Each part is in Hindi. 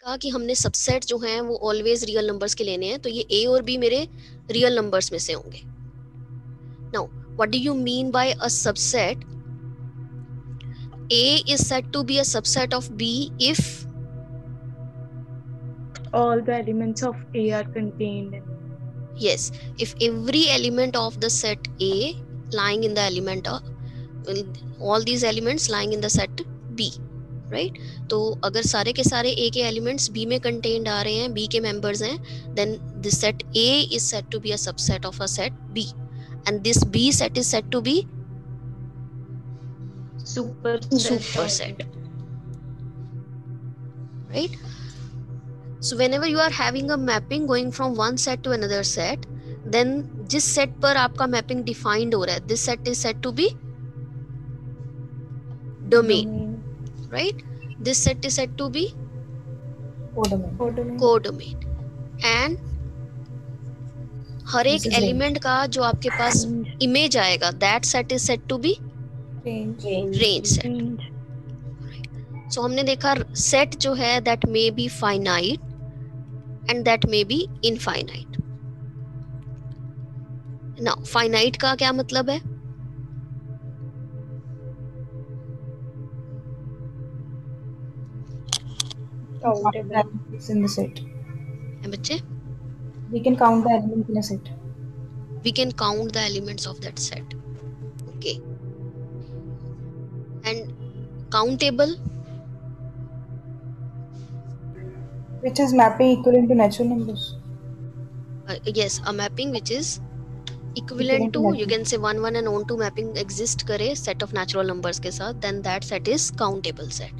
कहा कि हमने सबसेट जो हैं वो ऑलवेज रियल नंबर्स के लेने हैं, तो ये ए और बी मेरे रियल नंबर्स में से होंगे. Now what do you mean by a subset? A is said to be a subset of B if all the elements of A are contained in. yes, if every element of the set A lying in the element of all these elements lying in the set B, right? तो अगर सारे के सारे A के elements B में contained आ रहे हैं, B के members हैं, then this set A is said to be a subset of a set B, and this B set is said to be superset, right? So whenever you are having a mapping going from one set to another set, then जिस set पर आपका mapping defined हो रहा है, this set is said to be domain, right? This set is said to be codomain. And हर एक element का जो आपके पास image आएगा, that set is said to be range set. So हमने देखा set जो है that may be finite and that may be infinite. Now finite का क्या मतलब है? Countable elements in the set. बच्चे, We can count the elements in a set. we can count the elements of that set. Okay. And countable, Which is mapping equivalent to natural numbers. yes, a mapping which is equivalent to, you can say 1 1 and on 2 mapping exist करे set of natural numbers के साथ, then that set is countable set.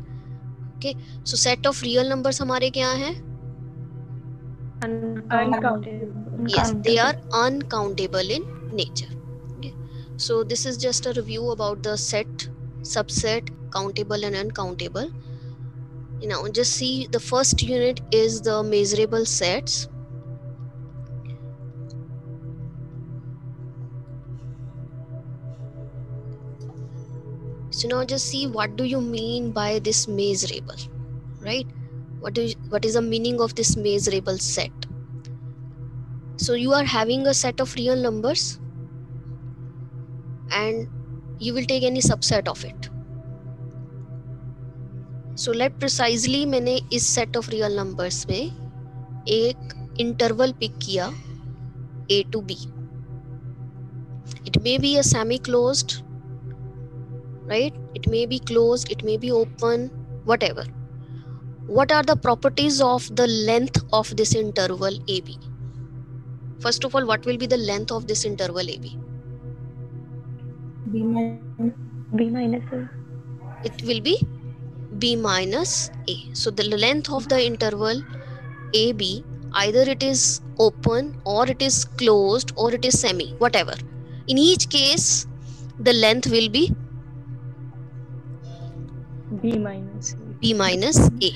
Okay, so set of real numbers हमारे क्या हैं? Uncountable. Yes, they are uncountable in nature. Okay, so this is just a review about the set, subset, countable and uncountable. Now just see, the first unit is the measurable sets. So now just see, what do you mean by this measurable, right? What is the meaning of this measurable set? So you are having a set of real numbers and you will take any subset of it. So let precisely मैंने इस set of real numbers में एक interval pick किया A to B. It may be a semi-closed, right? It may be closed, it may be open, whatever. What are the properties of the length of this interval AB? First of all, what will be the length of this interval AB? B minus A. It will be B minus A. So the length of the interval AB, either it is open or it is closed or it is semi, whatever. In each case, the length will be B minus A. B minus A.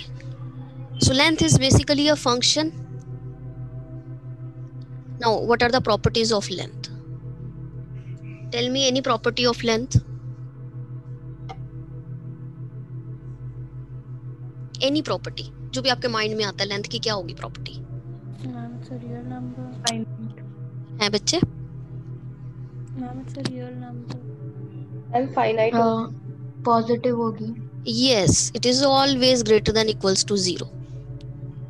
So length is basically a function. Now, what are the properties of length? Tell me any property of length. Any property जो भी आपके माइंड में आता है, लेंथ की क्या होगी property? Ma'am, it's a real number. Finite. है बच्चे? Ma'am, it's a real number. And finite. Positive होगी. Yes, it is always greater than equals to 0.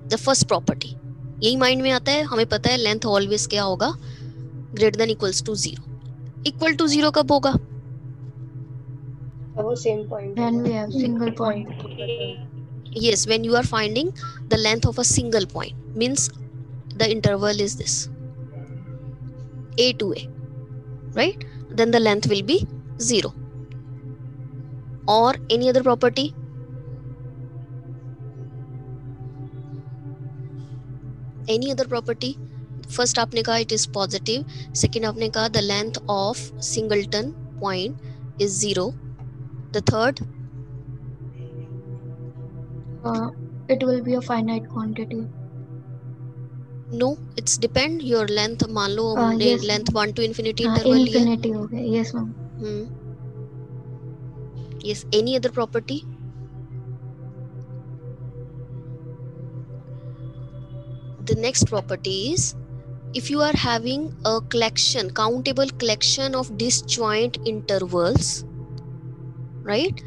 The first property. यही माइंड में आता है, हमें पता है लेंथ ऑलवेज क्या होगा, greater than equals to 0. Equal to 0 कब होगा? वो same point. When we have single point. Yes, when you are finding the length of a single point, means the interval is this, A to A, right? Then the length will be 0. Or any other property? Any other property? First आपने कहा it is positive. Second आपने कहा the length of singleton point is 0. The third? It will be a finite quantity. No, it's depend your length. मान लो हमने Yes, length 1 to infinity interval लिया. Infinity हो गया. Yes ma'am. Yes, any other property? the next property is, if you are having a collection, countable collection of disjoint intervals, right?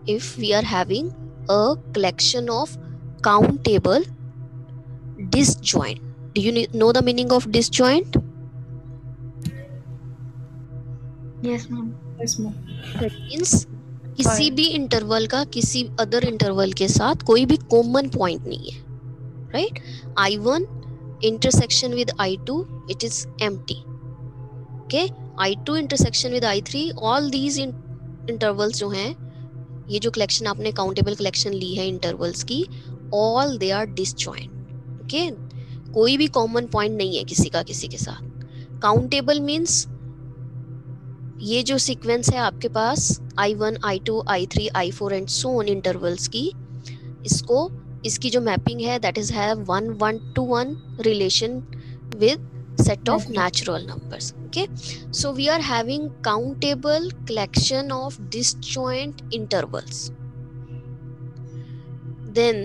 If we are having a collection of countable disjoint, do you know the meaning of disjoint? Yes, ma'am. Yes, ma'am. Means किसी भी इंटरवल का किसी अदर इंटरवल के साथ कोई भी कॉमन पॉइंट नहीं है, right? I1 intersection with I2, it is empty. Okay, I2 intersection with I3, all these intervals जो हैं, ये जो कलेक्शन आपने काउंटेबल कलेक्शन ली है इंटरवल्स की, all they are disjoint. Okay, कोई भी कॉमन पॉइंट नहीं है किसी का किसी के साथ. काउंटेबल मीन्स ये जो सीक्वेंस है आपके पास I1, I2, I3, I4 and so on intervals की, इसको इसकी जो मैपिंग है that is have 1:1 relation with set of natural numbers. Okay, so we are having countable collection of disjoint intervals. Then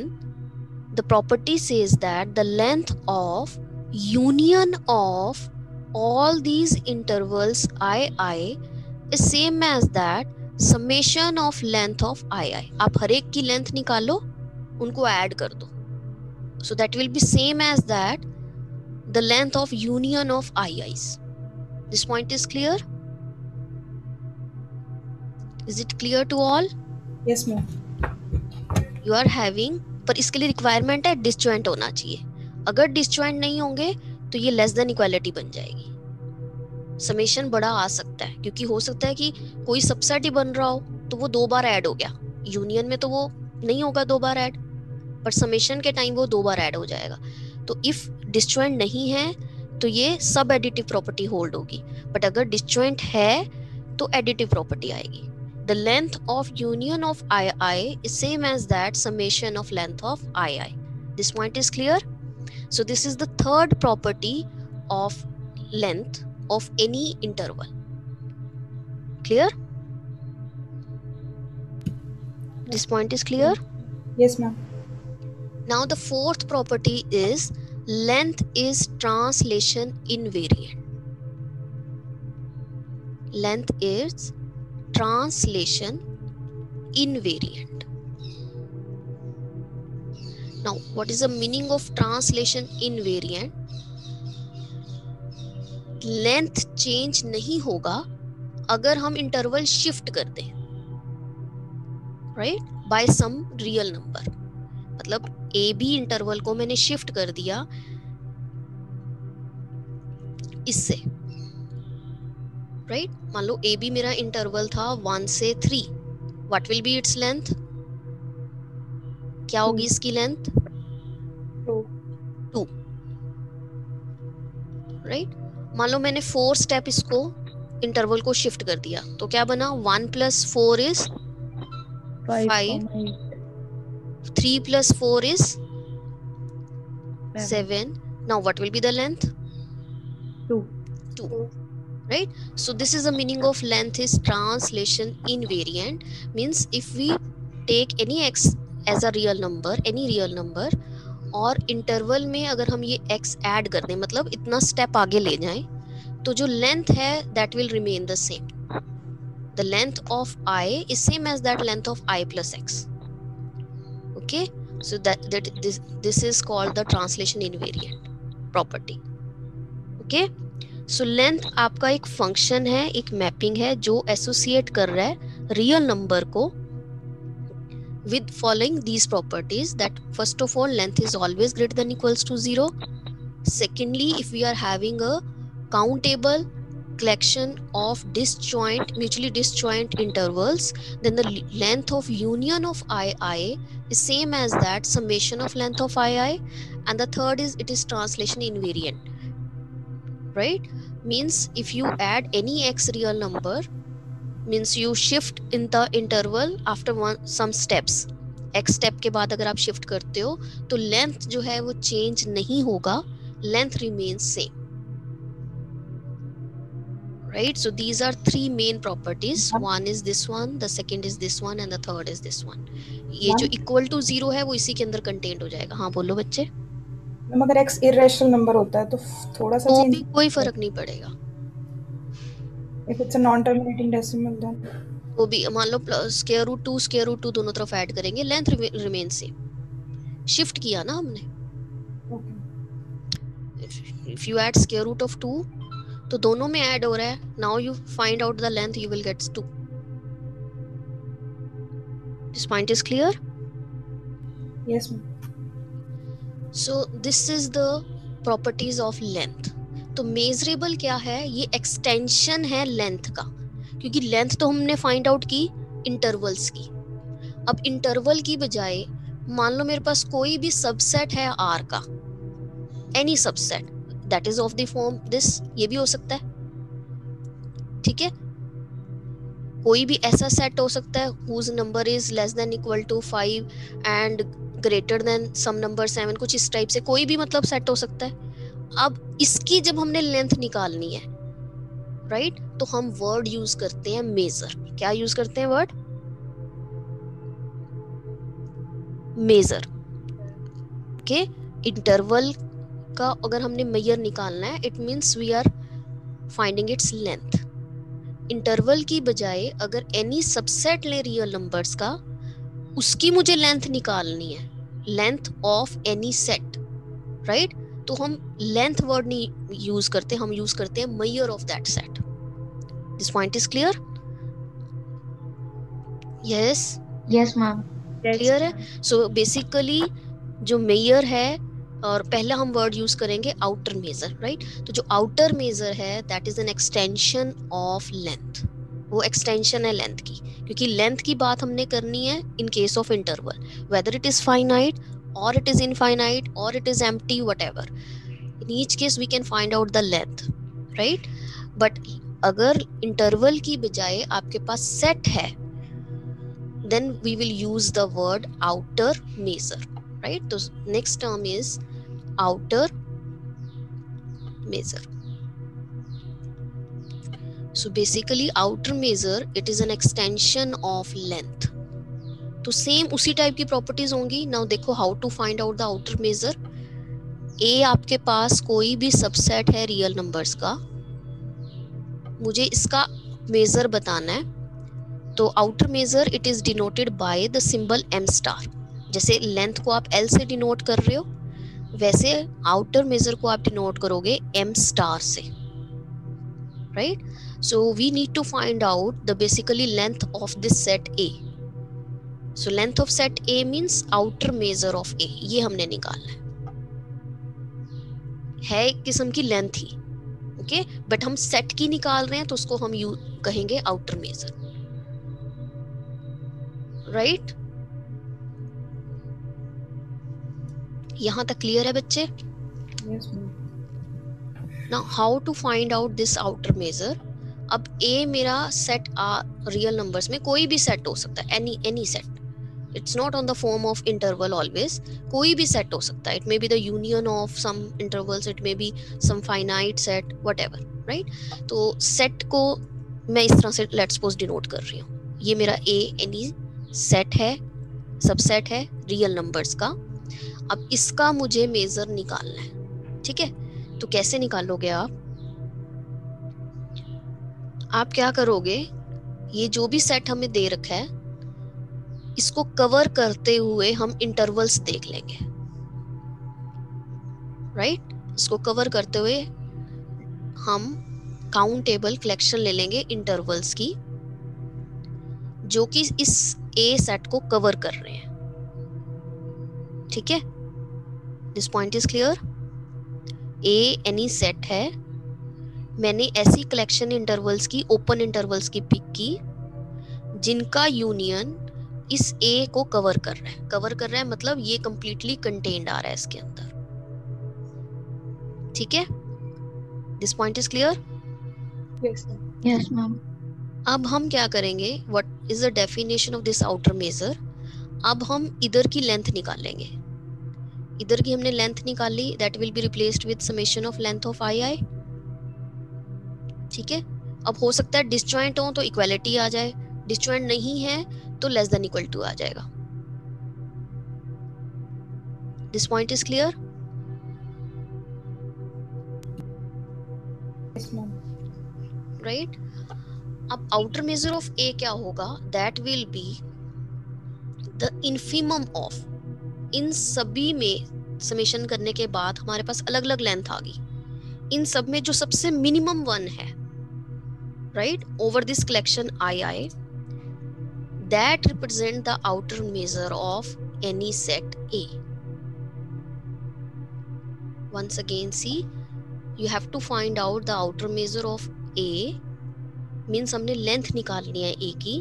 the property says that the length of union of all these intervals II is same as that summation of length of II. आप हर एक की लेंथ निकालो, उनको ऐड कर दो, so that will be same as that the length of union of IIs. This point is clear? Is it clear to all? Yes, ma'am. You are having, पर इसके लिए रिक्वायरमेंट है डिसजॉइंट होना चाहिए. अगर डिसजॉइंट नहीं होंगे तो ये लेस देन इक्वालिटी बन जाएगी. समेशन बड़ा आ सकता है, क्योंकि हो सकता है कि कोई सबसेट ही बन रहा हो तो वो 2 बार ऐड हो गया. यूनियन में तो वो नहीं होगा 2 बार ऐड, पर समेशन के टाइम वो 2 बार ऐड हो जाएगा. तो इफ डिसजॉइंट नहीं है तो ये सब एडिटिव प्रॉपर्टी होल्ड होगी, बट अगर डिसजॉइंट है तो एडिटिव प्रॉपर्टी आएगी. The length of union of II is same as that summation of length of II. This point is clear? So this is the third property of length of any interval. Clear? This point is clear? Yes, ma'am. Now the fourth property is length is translation invariant. Length is translation invariant. Now what is the meaning of translation invariant? Length change नहीं होगा अगर हम इंटरवल शिफ्ट कर दें, right, by some real number. मतलब ए बी इंटरवल को मैंने शिफ्ट कर दिया इससे, राइट. मान लो ए बी मेरा इंटरवल था 1 से 3. What will B its length? क्या होगी इसकी लेंथ? 2, राइट. मान लो मैंने 4 स्टेप इसको इंटरवल को शिफ्ट कर दिया, तो क्या बना? 1 + 4 is 5, 3 + 4 is 7. Now what will be the length? 2. Right? So this is the meaning of length is translation invariant. Means if we take any x as a real number, any real number, और इंटरवल में अगर हम ये x ऐड कर दें, मतलब इतना स्टेप आगे ले जाएं, तो जो लेंथ है that will remain the same. The length of I is same as that length of I plus x. Okay, so this is called the translation invariant property. Okay, so length आपका एक फंक्शन है, एक मैपिंग है जो एसोसिएट कर रहा है रियल नंबर को with following these properties, that first of all length is always greater than equals to 0. Secondly, if we are having a countable collection of mutually disjoint intervals, then the length of union of II is same as that summation of length of II. And the third is it is translation invariant, right? Means if you add any x real number, means you shift in the interval after some steps, x step के बाद अगर आप shift करते हो तो length जो है वो change नहीं होगा, length remains same, right? So these are 3 main properties. One is this one, the second is this one, and the third is this one. ये जो equal to 0 है वो इसी के अंदर contained हो जाएगा. हाँ बोलो बच्चे. अगर x irrational नंबर होता है तो थोड़ा सा तो चेंज, भी कोई फर्क नहीं पड़ेगा। if it's a non-terminating decimal then तो भी मान लो स्क्वायर रूट 2 स्क्वायर रूट 2 दोनों तरफ ऐड करेंगे, लेंथ रिमेन सेम, शिफ्ट किया ना हमने। okay. If you add square root of 2 तो दोनों में ऐड हो रहा है, now you find out the length, you will get 2। This point is clear? Yes ma'am. So this is the properties of length. तो मेजरेबल क्या है? ये एक्सटेंशन है लेंथ का, क्योंकि लेंथ तो हमने फाइंड आउट की इंटरवल्स की। अब इंटरवल की बजाय मान लो मेरे पास कोई भी सबसेट है आर का, any subset that is of the form this, ये भी हो सकता है, ठीक है। कोई भी ऐसा सेट हो सकता है whose number is less than equal to 5 and greater than some number 7, कुछ इस टाइप से कोई भी मतलब सेट हो सकता है। अब इसकी जब हमने लेंथ निकालनी है, राइट, तो हम वर्ड यूज करते हैं मेजर। क्या यूज करते हैं वर्ड? मेजर। ओके, इंटरवल का अगर हमने मेजर निकालना है, it means we are finding its length. Interval की बजाय अगर एनी सबसेट ले रियल नंबर्स का, उसकी मुझे लेंथ निकालनी है, length of any set, right. तो हम लेंथ वर्ड नहीं यूज करते, हम यूज करते हैं measure of that set. This point is clear? Yes, Yes, ma'am. Yes. Clear है। सो बेसिकली जो मेजर है, और पहले हम वर्ड यूज करेंगे आउटर मेजर, राइट। तो जो आउटर मेजर है that is an extension of length, वो एक्सटेंशन है लेंथ की, क्योंकि लेंथ की बात हमने करनी है in case of interval, whether it is finite और इट इज इनफाइनाइट और it is empty, whatever, in each case we can find out the length, right. But अगर इंटरवल की बजाय आपके पास सेट है, then we will use the word outer measure, right? So next term is outer measure. So basically outer measure, it is an extension of length. तो सेम उसी टाइप की प्रॉपर्टीज होंगी। नाउ देखो how to find out the outer measure. A आपके पास कोई भी सबसेट है रियल नंबर्स का, मुझे इसका मेजर बताना है। तो outer measure it is denoted by the symbol m star. जैसे लेंथ को आप l से डिनोट कर रहे हो, वैसे आउटर मेजर को आप डिनोट करोगे m स्टार से, right. So we need to find out the basically length of this set A। So length of set A means outer measure of A, ये हमने निकालना है एक किस्म की लेंथ ही, ओके। बट हम सेट की निकाल रहे हैं तो उसको हम कहेंगे आउटर मेजर, राइट। यहां तक क्लियर है बच्चे? Yes ma'am. Now how to find out this outer measure. अब ए मेरा सेट रियल नंबर्स में कोई भी सेट हो सकता है, any set, it's not on the form of interval always, कोई भी सेट हो सकता है। It may be the union of some intervals, it may be some finite set, whatever, right. तो सेट को मैं इस तरह से लेट्स सपोज डिनोट कर रही हूँ, ये मेरा ए एनी सेट है, सबसेट है रियल नंबर्स का। अब इसका मुझे मेजर निकालना है, ठीक है। तो कैसे निकालोगे आप क्या करोगे, ये जो भी सेट हमें दे रखा है इसको कवर करते हुए हम इंटरवल्स देख लेंगे, राइट। इसको कवर करते हुए हम काउंटेबल कलेक्शन ले लेंगे इंटरवल्स की, जो कि इस ए सेट को कवर कर रहे हैं, ठीक है। This point is clear? A any set है, मैंने ऐसी कलेक्शन इंटरवल्स की, ओपन इंटरवल्स की पिक की जिनका यूनियन इस ए को कवर कर रहा है। कवर कर रहा है मतलब ये कंप्लीटली कंटेन्ड आ रहा है इसके अंदर, ठीक है। This point is clear? Yes ma'am. Yes, ma'am. अब हम क्या करेंगे, what is the definition of this outer measure. अब हम इधर की लेंथ निकालेंगे, इधर की हमने लेंथ निकाली, that will be replaced with summation of length of I, ठीक है। अब हो सकता है डिसजॉइंट हो तो इक्वालिटी आ जाए, डिसजॉइंट नहीं है तो लेस देन इक्वल टू आ जाएगा। This point is clear? Yes, ma'am. Right. अब आउटर मेजर ऑफ ए क्या होगा? That will be the infimum of, इन सभी में समेशन करने के बाद हमारे पास अलग अलग लेंथ आ गई, इन सब में जो सबसे मिनिमम वन है, right, over this collection I I, that represent the outer measure of any set A. Once again, see, you have to find out the outer measure of A, means हमने लेंथ निकालनी है A की.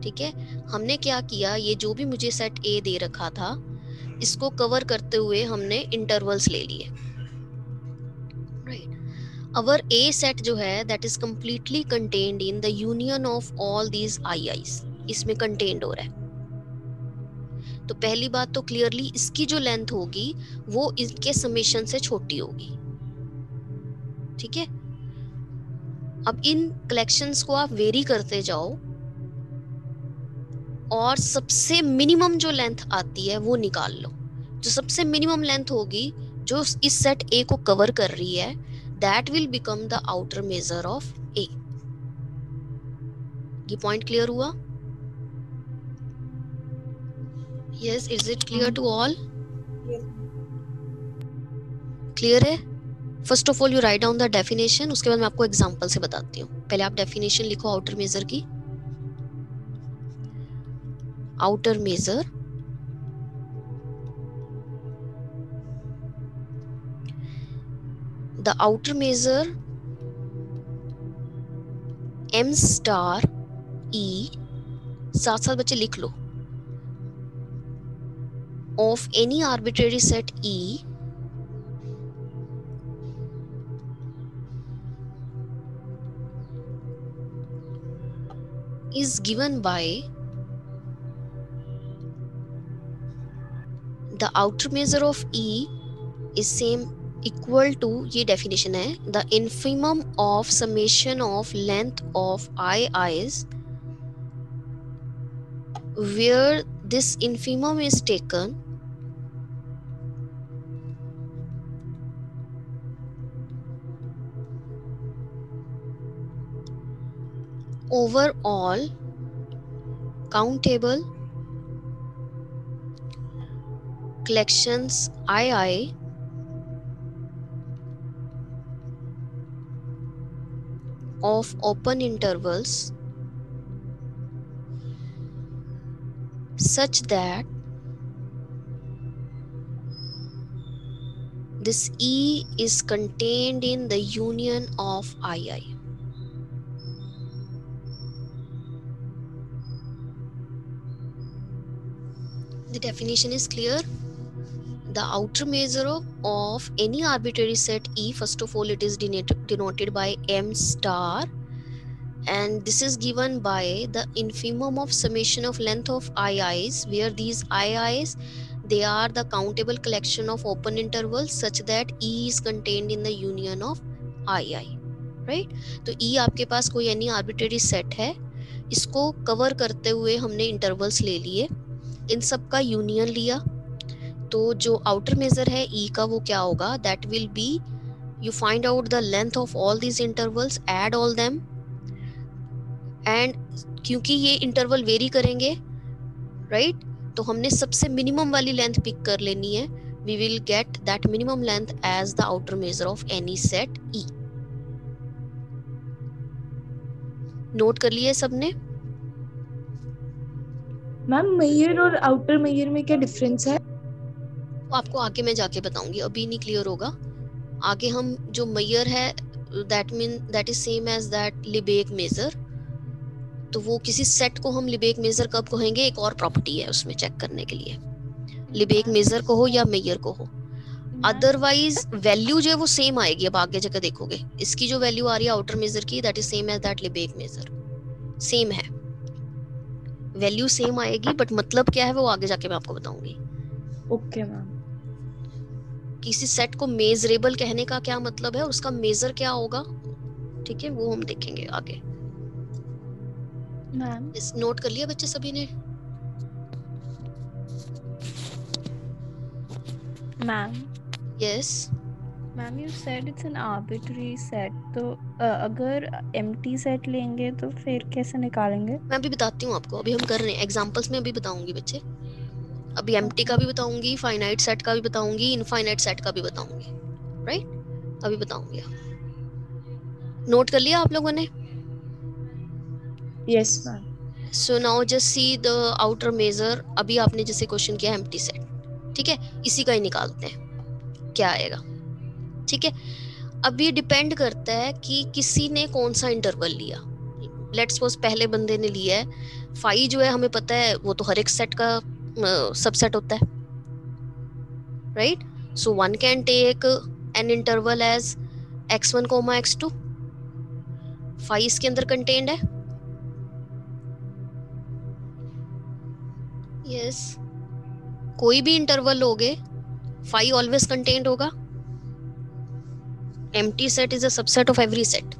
ठीक है, हमने क्या किया, ये जो भी मुझे सेट A दे रखा था, इसको कवर करते हुए हमने इंटरवल्स ले लिए. राइट. अवर A सेट जो है that is completely contained in the union of all these IIs, इसमें कंटेन्ड हो रहा है. तो पहली बात तो क्लियरली इसकी जो लेंथ होगी वो इसके समेशन से छोटी होगी. ठीक है. अब इन कलेक्शंस को आप वेरी करते जाओ और सबसे मिनिमम जो लेंथ आती है वो निकाल लो. जो सबसे मिनिमम लेंथ होगी जो इस सेट ए को कवर कर रही है, that will become the outer measure of A. ये पॉइंट क्लियर हुआ? Yes, is it clear to all? Yes. Clear है? First of all, you write down the definition. उसके बाद मैं आपको एग्जांपल से बताती हूँ. पहले आप डेफिनेशन लिखो आउटर मेजर की. Outer measure the outer measure m star e, साथ साथ बच्चे लिख लो, of any arbitrary set E is given by the outer measure of E is same equal to, ये definition है, the infimum of summation of length of IIs where this infimum is taken over all countable collections II of open intervals such that this E is contained in the union of II. The definition is clear. The outer measure of any arbitrary set E, first of all, it is denoted by M star, and this is given by the infimum of summation of length of IIs, where these IIs, they are the countable collection of open intervals such that E is contained in the union of II. Right? तो E आपके पास कोई any arbitrary set है, इसको कवर करते हुए हमने इंटरवल्स ले लिए, इन सब का यूनियन लिया, तो जो आउटर मेजर है ई का वो क्या होगा, that will B, you find out the length of all these intervals, add all them, and क्योंकि ये इंटरवल वेरी करेंगे, राइट, तो हमने सबसे मिनिमम वाली लेंथ पिक कर लेनी है. We will get that minimum length as the outer measure of any set E. Note कर लिए सबने? मैम मेयर और आउटर मेयर में क्या डिफरेंस है? तो आपको आगे मैं जाके बताऊंगी, अभी नहीं क्लियर होगा. आगे हम जो मेयर है that is same as that Lebesgue measure. तो वो किसी सेट को हम लिबेक मेजर कब कहेंगे, एक और प्रॉपर्टी है उसमें चेक करने के लिए, लिबेक मेजर को हो या मेयर को हो. अदरवाइज वैल्यू जो है वो सेम आएगी. अब आगे जगह देखोगे इसकी जो वैल्यू आ रही है आउटर मेजर की, that is same as that Lebesgue measure. Same है, वैल्यू सेम आएगी, बट मतलब क्या है वो आगे जाके मैं आपको बताऊंगी. Okay ma'am. किसी सेट को मेजरेबल कहने का क्या मतलब है, उसका मेजर क्या होगा, ठीक है, वो हम देखेंगे आगे. मैम इस नोट कर लिया बच्चे सभी ने? Ma'am yes. Ma'am you said it's an arbitrary set, तो अगर एम्प्टी सेट लेंगे तो फिर कैसे निकालेंगे? मैं अभी बताती हूँ आपको, अभी हम कर रहे हैं एग्जांपल्स में, अभी बताऊंगी बच्चे, अभी एम्प्टी का भी बताऊंगी, फाइनाइट सेट का भी बताऊंगी, इनफाइनाइट सेट का भी बताऊंगी, राइट? अभी बताऊंगी। नोट कर लिया आप लोगों ने? Yes, ma'am. So now just see the outer measure. अभी आपने जैसे क्वेश्चन किया एम्प्टी सेट, ठीक है, इसी का ही निकालते हैं क्या आएगा, ठीक है। अब ये डिपेंड करता है कि किसी ने कौन सा इंटरवल लिया। लेट्स सपोज पहले बंदे ने लिया है फाई, जो है हमें पता है वो तो हर एक सेट का सबसेट होता है, right? So one can take an interval as x1, x2। Phi इसके अंदर कंटेन्ड है, यस। कोई भी इंटरवल लोगे, फाई ऑलवेज कंटेन्ड होगा। Empty set is a subset of every set,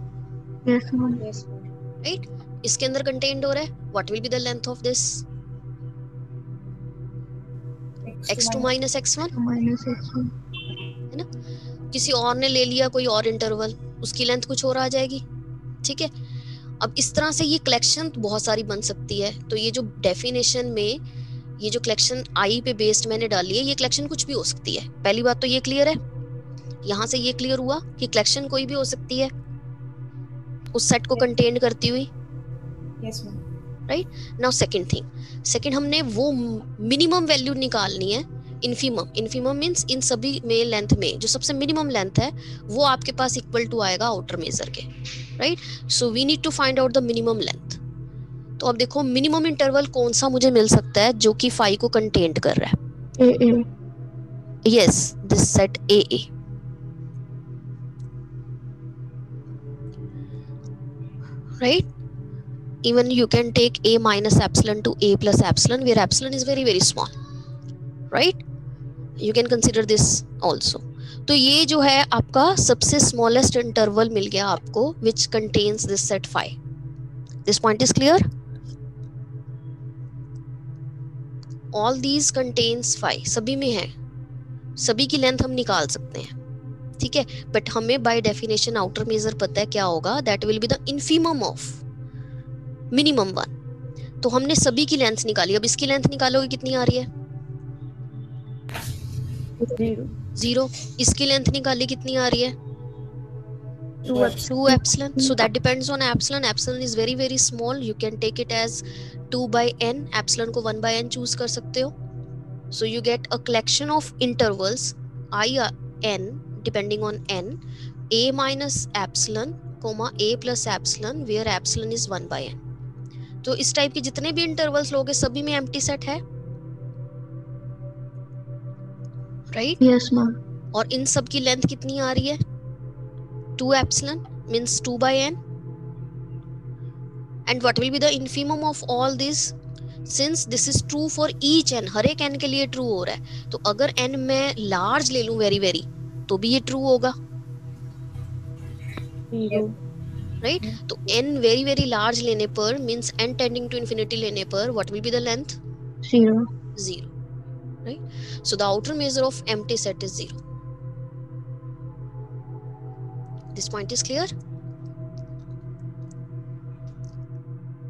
Yes, ma'am. Yes, ma'am. Right? इसके अंदर कंटेन्ड हो रहा है, what will be the length of this? x2 minus x1, Minus x1. है ना? किसी और ने ले लिया कोई और इंटरवल, उसकी लेंथ कुछ और आ जाएगी, ठीक है। अब इस तरह से ये कलेक्शन बहुत सारी बन सकती है। तो ये जो डेफिनेशन में ये जो कलेक्शन आई पे बेस्ड मैंने डाली है, ये कलेक्शन कुछ भी हो सकती है। पहली बात तो ये क्लियर है, यहाँ से ये क्लियर हुआ कि कलेक्शन कोई भी हो सकती है उस सेट को कंटेन करती हुई, Yes, ma'am. Right? Now second हमने वो मिनिमम वैल्यू निकालनी है, इन्फीमम मींस इन सभी में लेंथ में जो सबसे मिनिमम लेंथ है वो आपके पास इक्वल टू आएगा आउटर मेजर के, right? So we need to find out the minimum length. तो अब देखो मिनिमम इंटरवल कौन सा मुझे मिल सकता है जो कि फाई को कंटेन कर रहा है। AA. Yes, this set AA, right? Even you can take A minus epsilon to A plus epsilon, where epsilon is very very small, right? You can consider this also. तो ये जो है आपका सबसे smallest interval मिल गया आपको which contains this set phi. This point is clear? All these contains phi, सभी में है, सभी की लेंथ हम निकाल सकते हैं, ठीक है। बट हमें बाय डेफिनेशन आउटर मेजर पता है क्या होगा, that will be the infimum of minimum one. तो हमने सभी की लेंथ निकाली। अब इसकी लेंथ निकालोगे कितनी आ रही है? 0। इसकी लेंथ निकाली कितनी आ रही है? 2 epsilon. So that depends on epsilon. Epsilon is very very small. You can take it as 2 by n. Epsilon को 1 by n choose कर सकते हो. So you get a collection of intervals I n depending on n, a minus epsilon, a plus epsilon, where epsilon is 1 by n. तो इस टाइप के जितने भी इंटरवल्स लोगे सभी में एम्प्टी सेट है, राइट? Yes, ma'am. और इन सब की लेंथ कितनी आ रही है? 2 epsilon means 2 by n. And what will be the infimum of all this? Since this is true for each n, हर एक n के लिए ट्रू हो रहा है, तो अगर n मैं लार्ज ले लूं वेरी वेरी तो भी ये ट्रू होगा, राइट? तो n वेरी वेरी लार्ज लेने पर means n tending to infinity लेने पर what will be the length? 0. 0, right? So the outer measure of empty set is 0. This point is clear?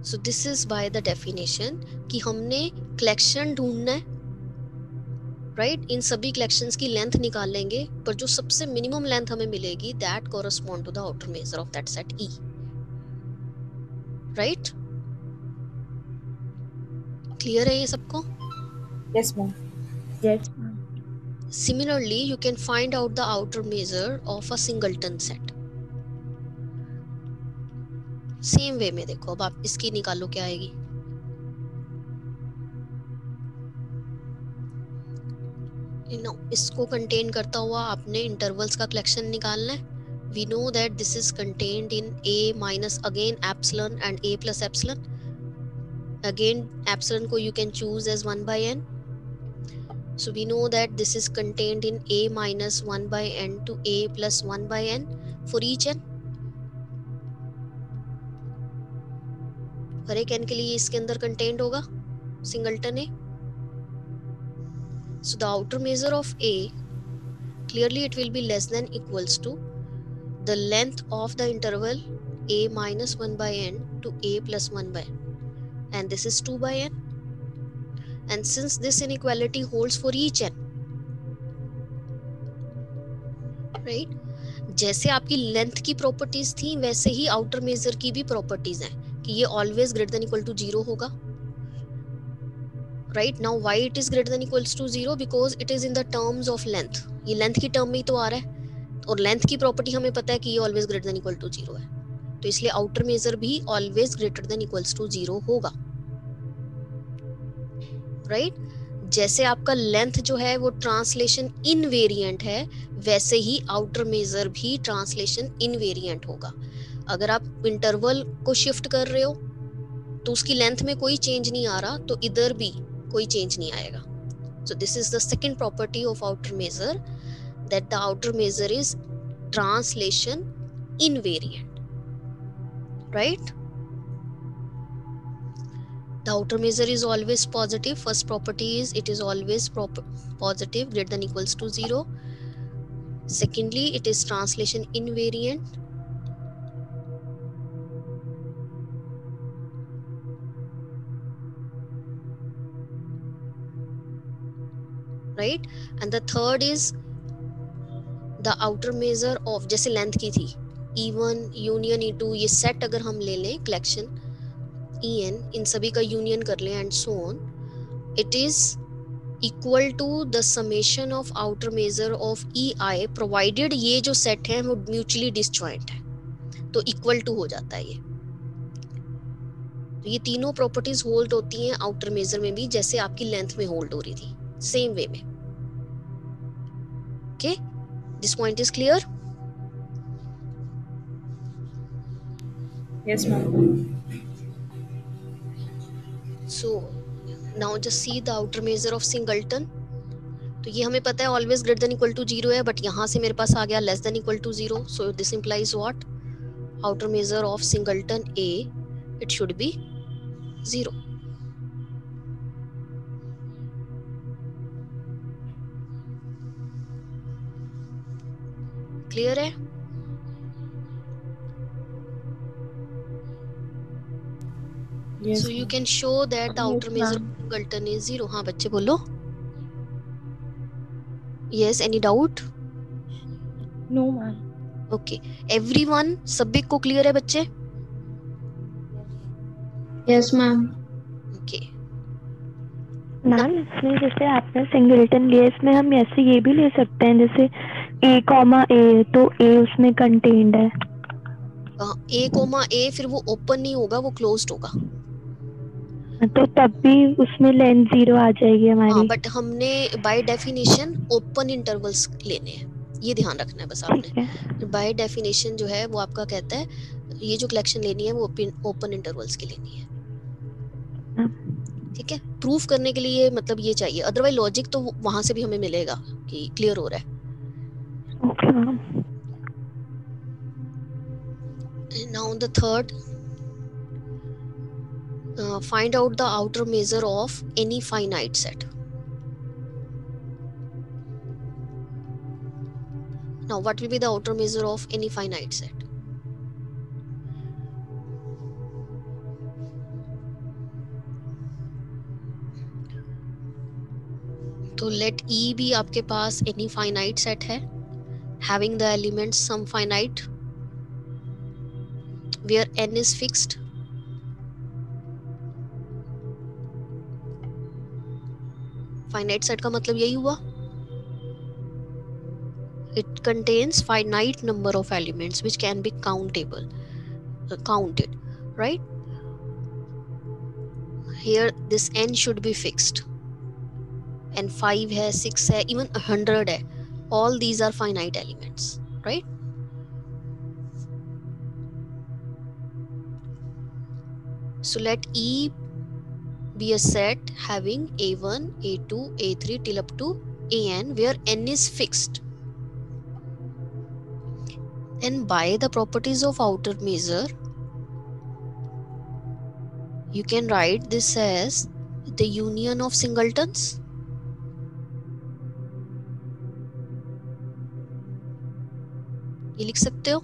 So this is by the definition कि हमने collection ढूंढना है, right? इन सभी collections की length निकाल लेंगे, पर जो सबसे minimum length हमें मिलेगी that correspond to the outer measure of that set E, right? Clear है ये सबको? Yes, ma'am. Yes, ma'am. Similarly, you can find out the outer measure of a singleton set. Same way में देखो, अब आप इसकी निकालो क्या आएगी? इसको कंटेन करता हुआ आपने इंटरवल्स का कलेक्शन निकालना है. We know that this is contained in A minus again epsilon and A plus epsilon. Again epsilon को you can choose as 1 by n. So we know that this is contained in A minus 1 by n to A plus 1 by n for each n. हर एक n के लिए इसके अंदर कंटेन्ड होगा singleton A. So the outer measure of A, clearly it will be less than equals to the length of the interval a minus 1 by n to a plus 1 by n, and this is 2 by n, and since this inequality holds for each n, right, जैसे आपकी लेंथ की प्रॉपर्टीज थी वैसे ही आउटर मेजर की भी प्रॉपर्टीज हैं कि ये always greater than equal to 0 होगा, right. Now why it is greater than equals to 0, because it is in the terms of length, ये लेंथ की टर्म में ही तो आ रहा है, और लेंथ की प्रॉपर्टी हमें पता है कि ये always greater than equal to 0 है, तो इसलिए आउटर मेजर भी always greater than equals to 0 होगा, राइट। जैसे आपका लेंथ जो है वो ट्रांसलेशन इनवेरिएंट है, वैसे ही आउटर मेजर भी ट्रांसलेशन इनवेरिएंट होगा। अगर आप इंटरवल को शिफ्ट कर रहे हो तो उसकी लेंथ में कोई चेंज नहीं आ रहा, तो इधर भी कोई चेंज नहीं आएगा। So this is the second property of outer measure, that the outer measure is translation invariant, right. The outer measure is always positive. First property is it is always positive, greater than equals to 0. Secondly, it is translation invariant. Right? And the third is the outer measure of, जैसे लेंथ की थी E1 यूनियन E2, ये सेट अगर हम ले लें कलेक्शन En, इन सभी का यूनियन कर लें and so on, it is equal to the summation of outer measure of EI, provided ये जो सेट है वो म्यूचुअली डिसजॉइंट है, तो इक्वल टू हो जाता है ये। तो ये तीनों प्रॉपर्टीज होल्ड होती हैं आउटर मेजर में भी, जैसे आपकी लेंथ में होल्ड हो रही थी, सेम वे में। Okay, this point is clear? Yes, ma'am. So now just see the outer measure of singleton. तो ये हमें पता है always greater than equal to 0 है, बट यहाँ से मेरे पास आ गया less than equal to 0, so this implies what, outer measure of singleton A, it should be 0। Clear है? Yes, So you ma'am. can show that the outer measure of singleton is 0. हाँ बच्चे बोलो। Yes, any doubt? No, ma'am. Okay, everyone, सभी को क्लियर है बच्चे? Yes, ma'am. Okay. मैम इसमें जैसे आपने सिंगलटन लिया, इसमें हम ऐसे ये भी ले सकते हैं जैसे A, A, तो A उसमें कंटेन्ड है, A, फिर वो ओपन नहीं होगा, वो क्लोज्ड होगा। तो तब भी उसमें लेंथ 0 आ जाएगी हमारी। हाँ, बट हमने बाय डेफिनेशन ओपन इंटरवल्स लेने हैं, ये ध्यान रखना है बस ठीक है। आपने। बाय डेफिनेशन जो है वो आपका कहता है ये जो कलेक्शन लेनी है वो ओपन इंटरवल्स की लेनी है, ठीक है। प्रूफ करने के लिए मतलब ये चाहिए, अदरवाइज लॉजिक तो वहां से भी हमें मिलेगा कि क्लियर हो रहा है। Okay ma'am. Now the third, find out the outer measure of any finite set. Now what will be the outer measure of any finite set? तो let E भी आपके पास any finite set है, having the elements some finite, where n is fixed. Finite set का मतलब यही हुआ, it contains finite number of elements which can be counted, right? Here this n should be fixed, and 5 है, 6 है, even 100 है, all these are finite elements, right? So let E be a set having A1, A2, A3 till up to An, where n is fixed. Then by the properties of outer measure, you can write this as the union of singletons. ये लिख सकते हो?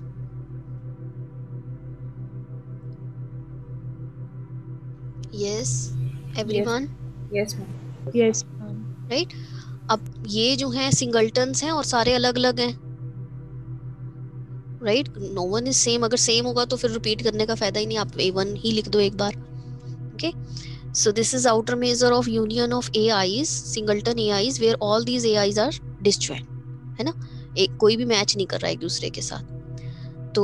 Yes everyone, Yes, ma'am. Yes, ma'am. Right? अब ये जो हैं सिंगलटन्स हैं और सारे अलग अलग हैं, right? No one is same. अगर सेम होगा तो फिर रिपीट करने का फायदा ही नहीं, आप A1 ही लिख दो एक बार. Okay, so this is outer measure of union of AIs, singleton AIs, where all these AIs are disjoint, है ना? एक कोई भी मैच नहीं कर रहा है एक दूसरे के साथ. तो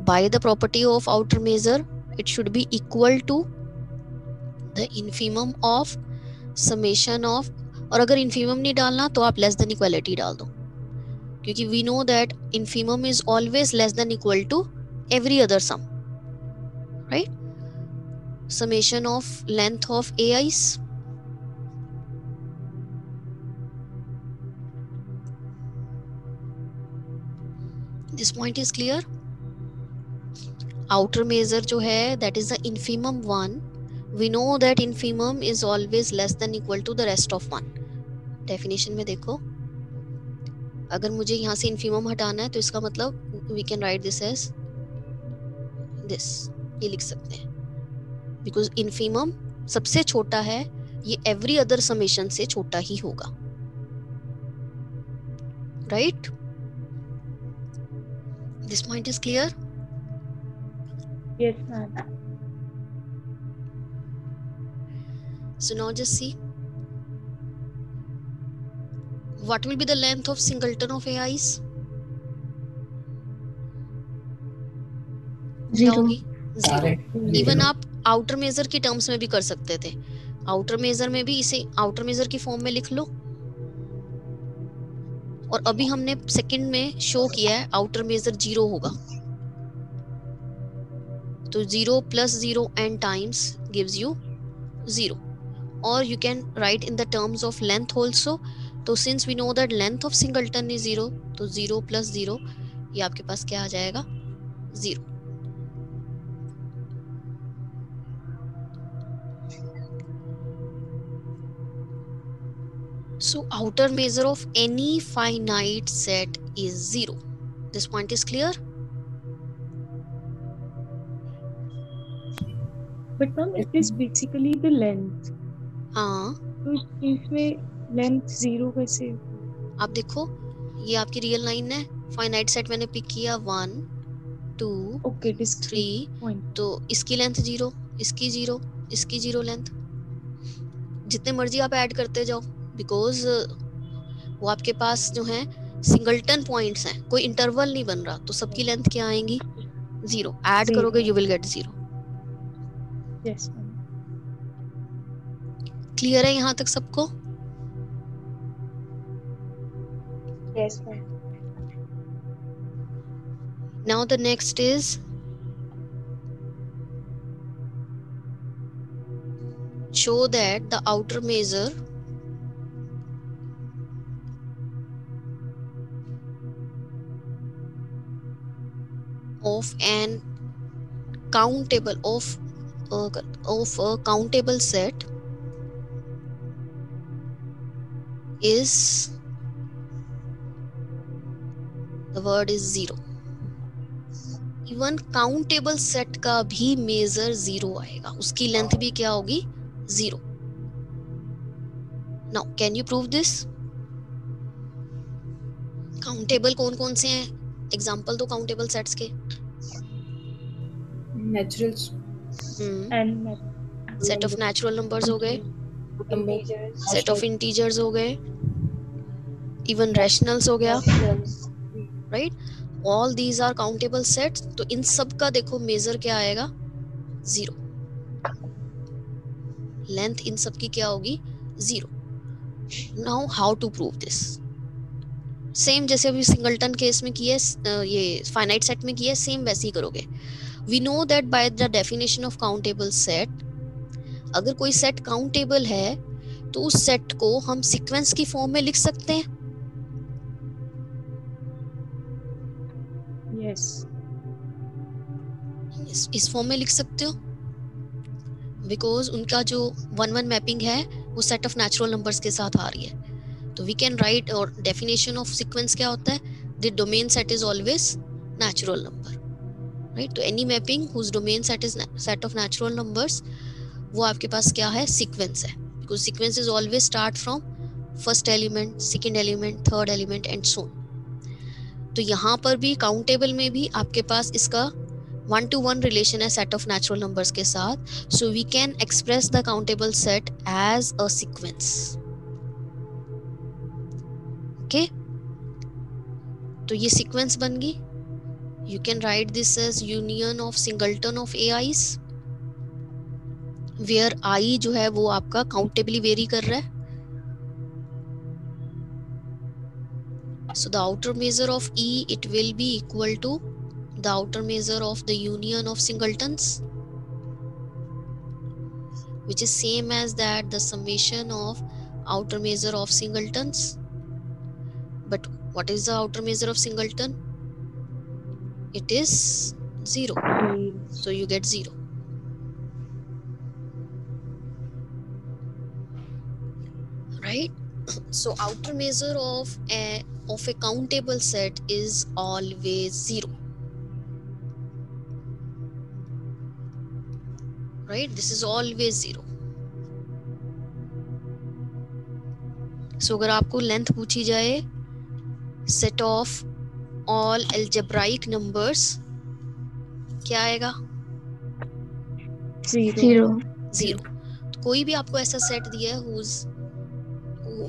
by the property of outer measure it should be equal to the infimum of summation of, और अगर infimum नहीं डालना तो आप less than equality डाल दो, क्योंकि we know that infimum is always less than equal to every other sum, right? Summation of length of AIs. This point is clear. Outer measure जो है that is the infimum one. We know that infimum is always less than equal to the rest of one. Definition में देखो, अगर मुझे यहाँ से infimum हटाना है तो इसका मतलब we can write this as this, ये लिख सकते हैं, because infimum सबसे छोटा है, ये every other summation से छोटा ही होगा, right? This point is clear. Yes, ma'am. So now just see what will be the length of singleton of AIs. क्या 0. होगी? 0. इवन आप आउटर मेजर की टर्म्स में भी कर सकते थे. आउटर मेजर में भी इसे आउटर मेजर की फॉर्म में लिख लो, और अभी हमने सेकंड में शो किया है आउटर मेजर 0 होगा, तो 0 plus 0 n times gives you 0, or you can write in the terms of length also. तो since we know that length of singleton is 0, तो 0 plus 0 ये आपके पास क्या आ जाएगा? 0. So outer measure of any finite set is 0. This point is clear? But ma'am, it is basically the length. हाँ, तो इस केस में लेंथ 0 कैसे? आप देखो ये आपकी रियल लाइन है, फाइनाइट सेट मैंने पिक किया 1 2 Okay, discrete 3, point. तो इसकी लेंथ 0, इसकी 0, इसकी 0 लेंथ. जितने मर्जी आप ऐड करते जाओ, बिकॉज वो आपके पास जो है सिंगलटन पॉइंट्स हैं, कोई इंटरवल नहीं बन रहा, तो सबकी लेंथ क्या आएंगी? 0. Add Zero. करोगे you will gate 0. Yes, ma'am. Clear है यहाँ तक सबको? Yes, ma'am. Now the next is show that the outer measure of an countable of a countable set is, the word is 0. Even countable set का भी मेजर 0 आएगा, उसकी लेंथ भी क्या होगी? 0. Now can you prove this? Countable कौन कौन से हैं? एग्जांपल दो काउंटेबल सेट्स के. Naturals. And set of natural numbers हो गए, Integers. सेट ऑफ इंटीजर्स हो गए, इवन रैशनल्स हो गया, right? All these are countable sets. तो इन सब का देखो मेजर क्या आएगा? 0. लेंथ इन सब की क्या होगी? 0. Now how to prove this? Same जैसे अभी सिंगलटन केस में किया, ये फाइनाइट सेट में किया, सेम वैसे ही करोगे. We know that by the definition of countable set, अगर कोई सेट काउंटेबल है तो उस सेट को हम सीक्वेंस की फॉर्म में लिख सकते हैं. yes. इस फॉर्म में लिख सकते हो, बिकॉज उनका जो 1-1 मैपिंग है वो सेट ऑफ नेचुरल नंबर्स के साथ आ रही है. तो वी कैन राइट, और डेफिनेशन ऑफ सीक्वेंस क्या होता है? The domain set is always natural number, right? तो any mapping whose domain set is set of natural numbers, वो आपके पास क्या है, sequence है, because sequence is always start from first element, second element, third element and so on. तो यहाँ पर भी countable में भी आपके पास इसका 1-to-1 relation है set of natural numbers के साथ, so we can express the countable set as a sequence. Okay, तो ये sequence बन गई. You can write this as union of singleton of AIs, where I जो है वो आपका countably vary कर रहा है. So the outer measure of E, it will be equal to the outer measure of the union of singletons, which is same as that the summation of outer measure of singletons. But what is the outer measure of singleton? It is 0. So you get 0. Right? So outer measure of a countable set is always 0. Right? This is always 0. So अगर आपको लेंथ पूछी जाए set of all algebraic numbers, क्या आएगा? 0. 0. तो कोई भी आपको ऐसा सेट दिया है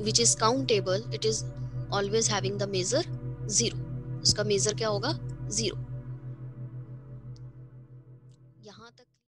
which is countable, it is always having the measure 0. उसका measure क्या होगा? 0.